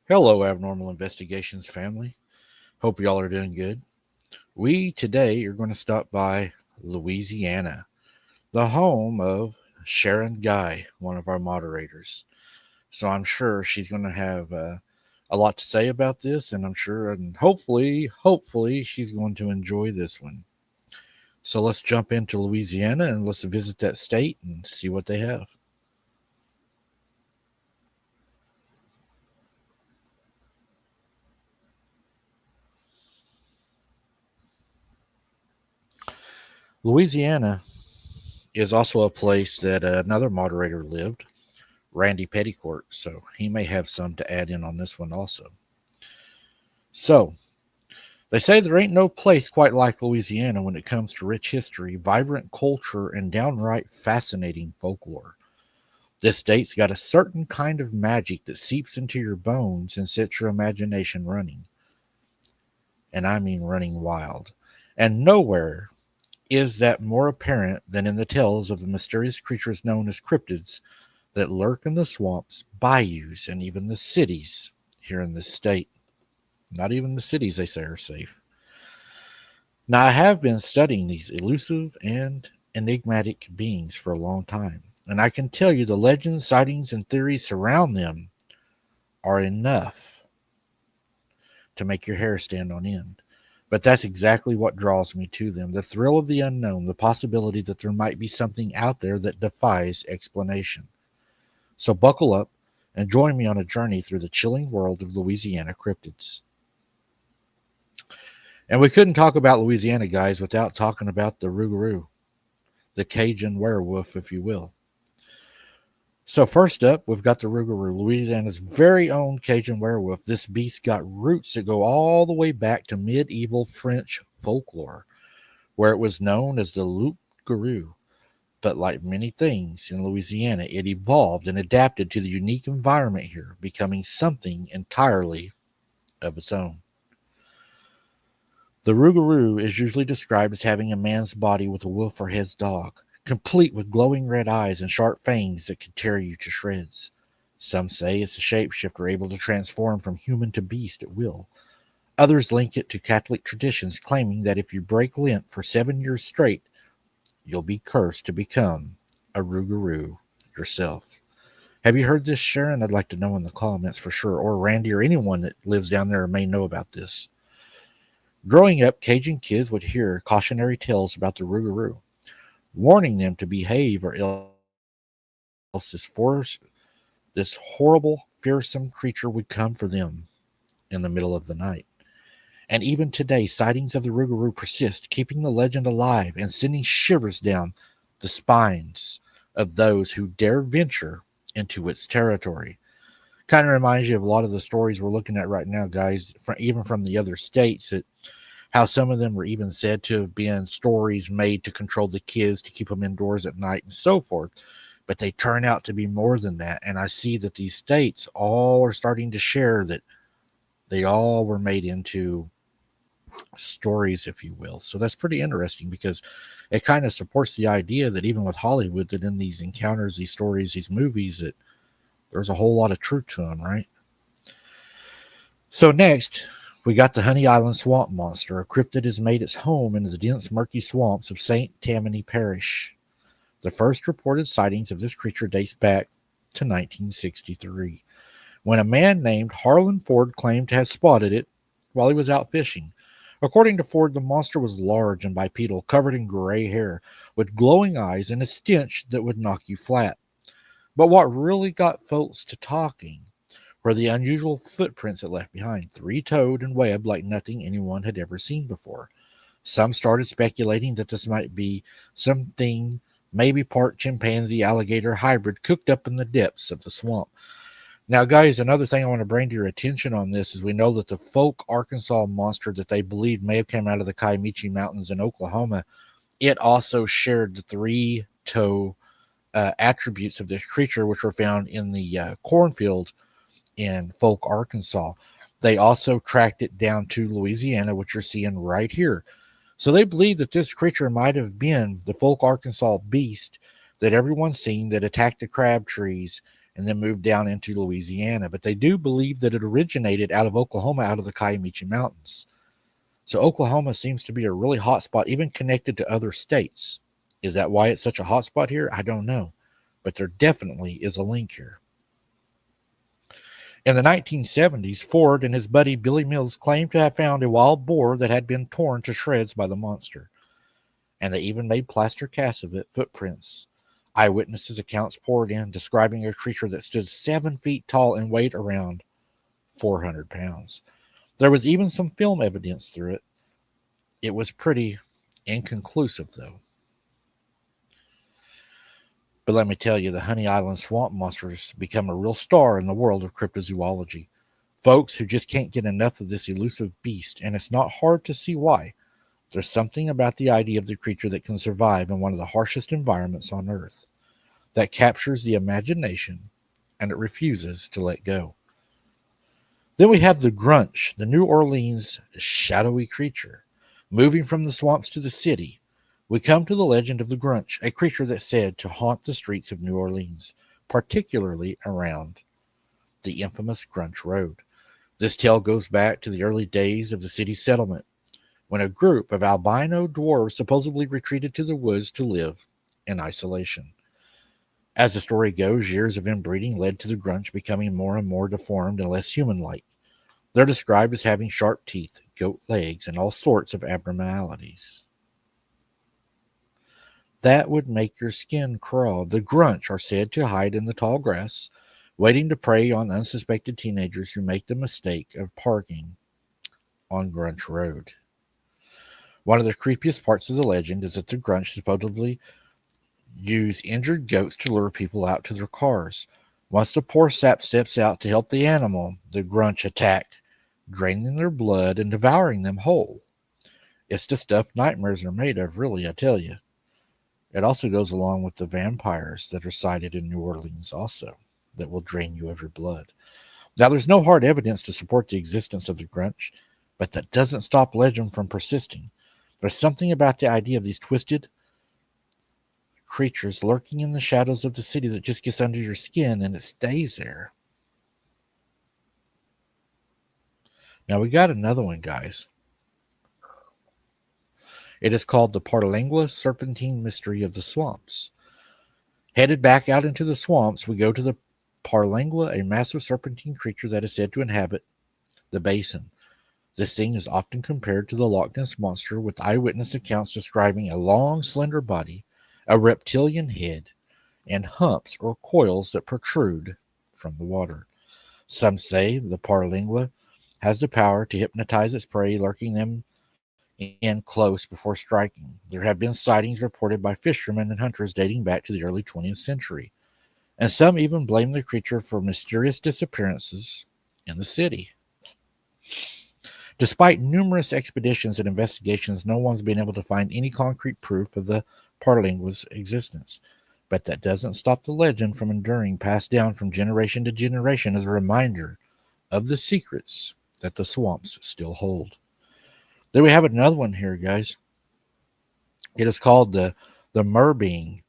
Hello, Abnormal Investigations family. Hope y'all are doing good. We today are going to stop by Louisiana, the home of Sharon Guy, one of our moderators. So I'm sure she's going to have a lot to say about this, and I'm sure and hopefully, she's going to enjoy this one. So let's jump into Louisiana and let's visit that state and see what they have. Louisiana is also a place that another moderator lived, Randy Petticourt, so he may have some to add in on this one also. So, they say there ain't no place quite like Louisiana when it comes to rich history, vibrant culture, and downright fascinating folklore. This state's got a certain kind of magic that seeps into your bones and sets your imagination running. And I mean running wild. And nowhere is that more apparent than in the tales of the mysterious creatures known as cryptids that lurk in the swamps, bayous, and even the cities here in this state. Not even the cities, they say, are safe. Now, I have been studying these elusive and enigmatic beings for a long time, and I can tell you the legends, sightings, and theories surround them are enough to make your hair stand on end. But that's exactly what draws me to them, the thrill of the unknown, the possibility that there might be something out there that defies explanation. So buckle up and join me on a journey through the chilling world of Louisiana cryptids. And we couldn't talk about Louisiana, guys, without talking about the Rugaroo, the Cajun werewolf, if you will. So first up, we've got the Rugaroo, Louisiana's very own Cajun werewolf. This beast got roots that go all the way back to medieval French folklore, where it was known as the loup garou. But like many things in Louisiana, it evolved and adapted to the unique environment here, becoming something entirely of its own. The Rougarou is usually described as having a man's body with a wolf or his dog, complete with glowing red eyes and sharp fangs that could tear you to shreds. Some say it's a shapeshifter able to transform from human to beast at will. Others link it to Catholic traditions, claiming that if you break Lent for 7 years straight, you'll be cursed to become a Rougarou yourself. Have you heard this, Sharon? I'd like to know in the comments for sure, or Randy, or anyone that lives down there may know about this. Growing up, Cajun kids would hear cautionary tales about the Rougarou, warning them to behave or else this horrible, fearsome creature would come for them in the middle of the night. And even today, sightings of the Rougarou persist, keeping the legend alive and sending shivers down the spines of those who dare venture into its territory. Kind of reminds you of a lot of the stories we're looking at right now, guys, even from the other states, that how some of them were even said to have been stories made to control the kids, to keep them indoors at night and so forth. But they turn out to be more than that. And I see that these states all are starting to share that they all were made into stories, if you will. So that's pretty interesting because it kind of supports the idea that even with Hollywood, that in these encounters, these stories, these movies, that there's a whole lot of truth to them, right? So next, we got the Honey Island Swamp Monster. A cryptid has made its home in the dense, murky swamps of St. Tammany Parish. The first reported sightings of this creature dates back to 1963, when a man named Harlan Ford claimed to have spotted it while he was out fishing. According to Ford, the monster was large and bipedal, covered in gray hair, with glowing eyes and a stench that would knock you flat. But what really got folks to talking were the unusual footprints it left behind, three-toed and webbed like nothing anyone had ever seen before. Some started speculating that this might be something, maybe part chimpanzee alligator hybrid, cooked up in the depths of the swamp. Now, guys, another thing I want to bring to your attention on this is we know that the Folk Arkansas monster that they believe may have come out of the Kiamichi Mountains in Oklahoma, it also shared the three-toe attributes of this creature, which were found in the cornfield in Folk, Arkansas. They also tracked it down to Louisiana, which you're seeing right here. So they believe that this creature might have been the Folk, Arkansas beast that everyone's seen that attacked the crab trees and then moved down into Louisiana. But they do believe that it originated out of Oklahoma, out of the Kiamichi Mountains. So Oklahoma seems to be a really hot spot, even connected to other states. Is that why it's such a hot spot here? I don't know. But there definitely is a link here. In the 1970s, Ford and his buddy Billy Mills claimed to have found a wild boar that had been torn to shreds by the monster. And they even made plaster casts of it, footprints. Eyewitnesses' accounts poured in, describing a creature that stood 7 feet tall and weighed around 400 pounds. There was even some film evidence through it. It was pretty inconclusive, though. But let me tell you, the Honey Island swamp monsters become a real star in the world of cryptozoology. Folks who just can't get enough of this elusive beast, and it's not hard to see why. There's something about the idea of the creature that can survive in one of the harshest environments on Earth, that captures the imagination, and it refuses to let go. Then we have the Grunch, the New Orleans shadowy creature. Moving from the swamps to the city, we come to the legend of the Grunch, a creature that's said to haunt the streets of New Orleans, particularly around the infamous Grunch Road. This tale goes back to the early days of the city's settlement, when a group of albino dwarves supposedly retreated to the woods to live in isolation. As the story goes, years of inbreeding led to the Grunch becoming more and more deformed and less human-like. They're described as having sharp teeth, goat legs, and all sorts of abnormalities. That would make your skin crawl. The Grunch are said to hide in the tall grass, waiting to prey on unsuspected teenagers who make the mistake of parking on Grunch Road. One of the creepiest parts of the legend is that the Grunch supposedly use injured goats to lure people out to their cars. Once the poor sap steps out to help the animal, the Grunch attack, draining their blood and devouring them whole. It's the stuff nightmares are made of, really, I tell you. It also goes along with the vampires that are sighted in New Orleans also, that will drain you of your blood. Now, there's no hard evidence to support the existence of the Grunch, but that doesn't stop legend from persisting. There's something about the idea of these twisted creatures lurking in the shadows of the city that just gets under your skin and it stays there. Now, we got another one, guys. It is called the Parlangua serpentine mystery of the swamps. Headed back out into the swamps, we go to the Parlangua, a massive serpentine creature that is said to inhabit the basin. This thing is often compared to the Loch Ness Monster, with eyewitness accounts describing a long, slender body, a reptilian head, and humps or coils that protrude from the water. Some say the Parlangua has the power to hypnotize its prey, lurking them in close before striking. There have been sightings reported by fishermen and hunters dating back to the early 20th century, and some even blame the creature for mysterious disappearances in the city. Despite numerous expeditions and investigations, no one's been able to find any concrete proof of the Parlangua's existence. But that doesn't stop the legend from enduring, passed down from generation to generation as a reminder of the secrets that the swamps still hold. Then we have another one here, guys. It is called the merbeing.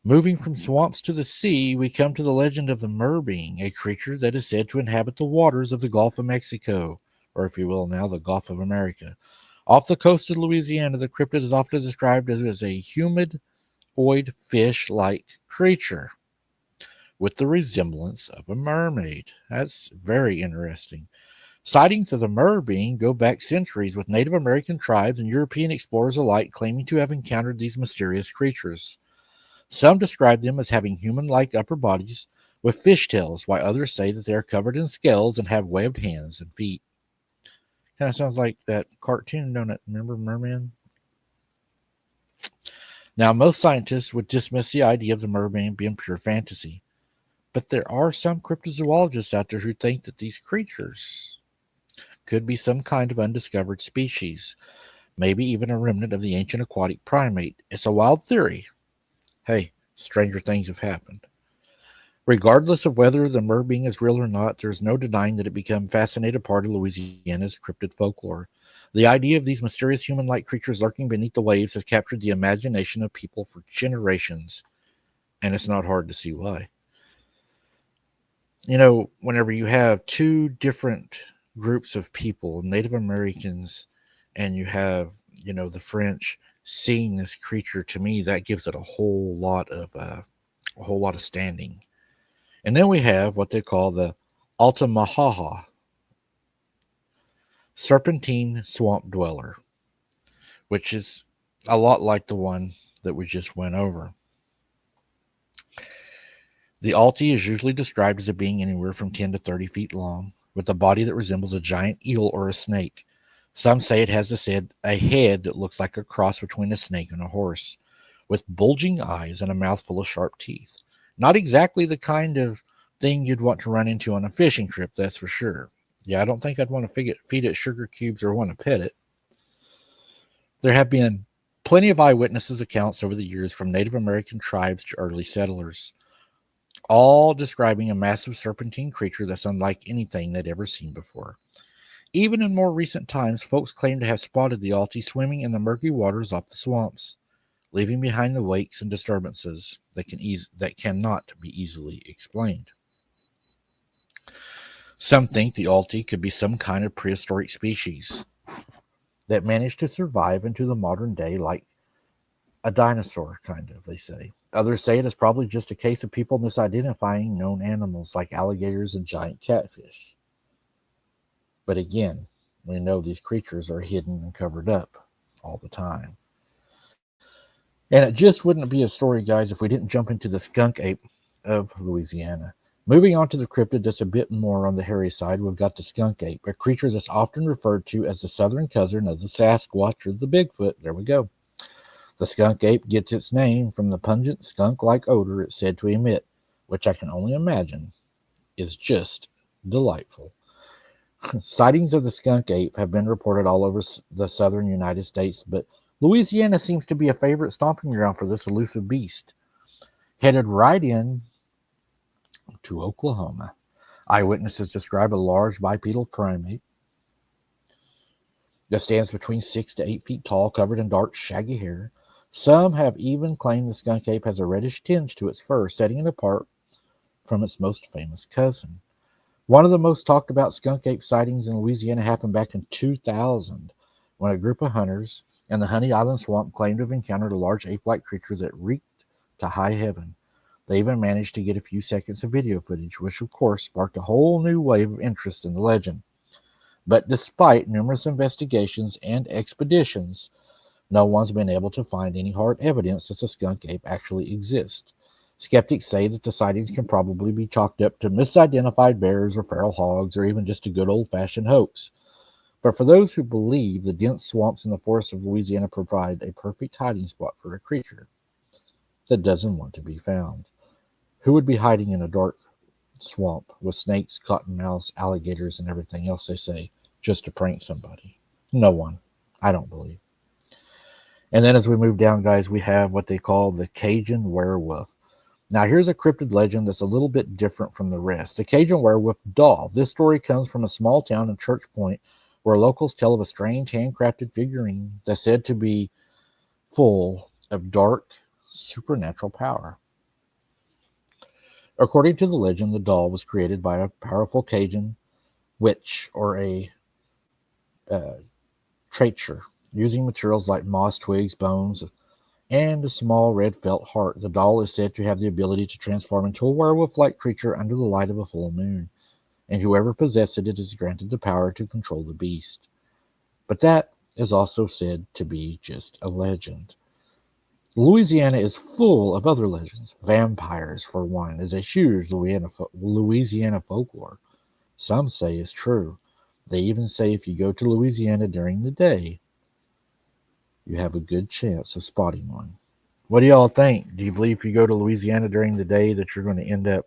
Moving from swamps to the sea, we come to the legend of the merbeing, a creature that is said to inhabit the waters of the Gulf of Mexico, or if you will now, the Gulf of America. Off the coast of Louisiana, the cryptid is often described as a humanoid fish-like creature with the resemblance of a mermaid. That's very interesting. Sightings of the merbeing go back centuries, with Native American tribes and European explorers alike claiming to have encountered these mysterious creatures. Some describe them as having human-like upper bodies with fishtails, while others say that they are covered in scales and have webbed hands and feet. Kind of sounds like that cartoon, don't it? Remember Merman? Now, most scientists would dismiss the idea of the merman being pure fantasy, but there are some cryptozoologists out there who think that these creatures could be some kind of undiscovered species, maybe even a remnant of the ancient aquatic primate. It's a wild theory. Hey, stranger things have happened. Regardless of whether the merbeing is real or not, there's no denying that it became a fascinating part of Louisiana's cryptid folklore. The idea of these mysterious human-like creatures lurking beneath the waves has captured the imagination of people for generations, and it's not hard to see why. Whenever you have two different groups of people, Native Americans, and you have, the French seeing this creature, to me, that gives it a whole lot of standing. And then we have what they call the Alta Maha, serpentine swamp dweller, which is a lot like the one that we just went over. The Alti is usually described as a being anywhere from 10 to 30 feet long, with a body that resembles a giant eel or a snake. Some say it has a head that looks like a cross between a snake and a horse, with bulging eyes and a mouth full of sharp teeth. Not exactly the kind of thing you'd want to run into on a fishing trip, that's for sure. Yeah, I don't think I'd want to feed it sugar cubes or want to pet it. There have been plenty of eyewitnesses accounts over the years from Native American tribes to early settlers, all describing a massive serpentine creature that's unlike anything they'd ever seen before. Even in more recent times, folks claim to have spotted the Alti swimming in the murky waters off the swamps, leaving behind the wakes and disturbances that cannot be easily explained. Some think the Alti could be some kind of prehistoric species that managed to survive into the modern day like a dinosaur, kind of, they say. Others say it is probably just a case of people misidentifying known animals like alligators and giant catfish. But again, we know these creatures are hidden and covered up all the time. And it just wouldn't be a story, guys, if we didn't jump into the skunk ape of Louisiana. Moving on to the cryptid that's a bit more on the hairy side, we've got the skunk ape, a creature that's often referred to as the southern cousin of the Sasquatch or the Bigfoot. There we go. The skunk ape gets its name from the pungent skunk-like odor it's said to emit, which I can only imagine is just delightful. Sightings of the skunk ape have been reported all over the southern United States, but Louisiana seems to be a favorite stomping ground for this elusive beast. Headed right in to Oklahoma, eyewitnesses describe a large bipedal primate that stands between 6 to 8 feet tall, covered in dark, shaggy hair. Some have even claimed the skunk ape has a reddish tinge to its fur, setting it apart from its most famous cousin. One of the most talked about skunk ape sightings in Louisiana happened back in 2000, when a group of hunters in the Honey Island swamp claimed to have encountered a large ape-like creature that reeked to high heaven. They even managed to get a few seconds of video footage, which of course sparked a whole new wave of interest in the legend. But despite numerous investigations and expeditions, no one's been able to find any hard evidence that the skunk ape actually exists. Skeptics say that the sightings can probably be chalked up to misidentified bears or feral hogs, or even just a good old-fashioned hoax. But for those who believe, the dense swamps and the forests of Louisiana provide a perfect hiding spot for a creature that doesn't want to be found. Who would be hiding in a dark swamp with snakes, cottonmouths, alligators, and everything else, they say, just to prank somebody? No one. I don't believe. And then as we move down, guys, we have what they call the Cajun werewolf. Now, here's a cryptid legend that's a little bit different from the rest. The Cajun werewolf doll. This story comes from a small town in Church Point, where locals tell of a strange handcrafted figurine that's said to be full of dark supernatural power. According to the legend, the doll was created by a powerful Cajun witch or a traitor, using materials like moss, twigs, bones, and a small red felt heart. The doll is said to have the ability to transform into a werewolf-like creature under the light of a full moon, and whoever possesses it is granted the power to control the beast. But that is also said to be just a legend. Louisiana is full of other legends. Vampires, for one, is a huge Louisiana folklore. Some say it's true. They even say if you go to Louisiana during the day, you have a good chance of spotting one. What do y'all think? Do you believe if you go to Louisiana during the day that you're going to end up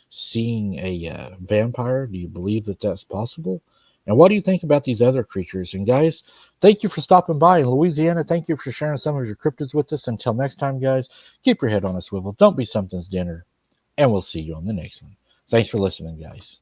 seeing a vampire? Do you believe that that's possible? And what do you think about these other creatures? And guys, thank you for stopping by in Louisiana. Thank you for sharing some of your cryptids with us. Until next time, guys, keep your head on a swivel. Don't be something's dinner. And we'll see you on the next one. Thanks for listening, guys.